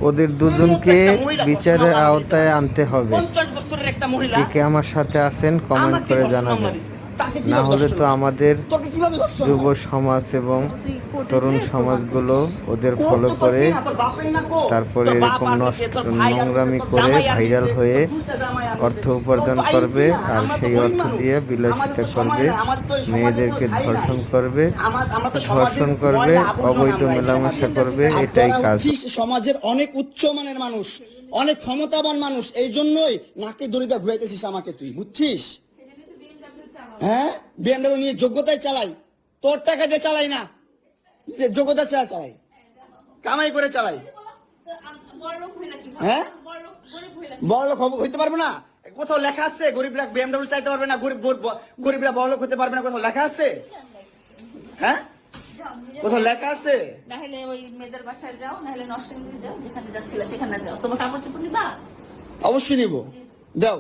ওদের দুজনকে বিচারের আওতায় আনতে হবে। 50 বছরের একটা মহিলা কে কে আমার সাথে আছেন কমেন্ট আমাকে করে ধর্ষণ জানাবেন। মামলা দিছে। তাকে না কিভাবে হলে ধর্ষণ তো মামলা? আমাদের তোকে কিভাবে ধর্ষণ যুব হয়? সমাজ এবং তরুণ সমাজগুলো ওদের কোর্ট ফলো তো তোর করে কি না, তোর বাপের না কোর্ট? তারপরে তোর বাপ এরকম আর নষ্ট দিছে, তোর ভাই আর দিছে, নোংরামি তোর করে জামাই আর ভাইরাল দিছে, হয়ে তোর দুইটা জামাই আর অর্থ দিছে। উপার্জন তোর তো আইন করবে কি না? আর আমরা তো সেই গরিব অর্থ মানুষ। দিয়ে আমাদের বিলাসিতা তো সময় করবে, নাই, আমাদের তো এই সমাজে মেয়েদেরকে কোনো ঠাঁই নাই। ধর্ষণ করবে, আমরা তো সমাজের ধর্ষণ করবে, ময়লা আবর্জনা অবৈধ আমরা এই মেলামেশা সমাজে। করবে, আর এটাই তোরা কাজ। হচ্ছিস সমাজের অনেক উচ্চ মানের মানুষ, অনেক ক্ষমতাবান মানুষ, এই জন্যই নাকে দড়িটা ঘুরাইতেছিস আমাকে, তুই বুঝছিস? হ্যাঁ, বিএমডব্লিউ নিয়ে যোগ্যতায় চালাই, তোর টাকা দিয়ে চালাই না, যে যোগ্যতা চালাই, কামাই করে চালাই। হ্যাঁ, বড়লোক হইতে পারবো না? কোথাও লেখা আছে গরিবরা বিএমডব্লিউ চাইতে পারবে না, গরিবরা বড়লোক হতে পারবে না? কোথাও লেখা আছে? হ্যাঁ, কোথাও লেখা আছে? নাহলে ওই মেয়েদের বাসায় যাও, নাহলে নরসিংদী যাও, যেখানে যাচ্ছিলে সেখানে যাও, তোমার কাপড় চোপড় নিবা? অবশ্যই নিব, দাও।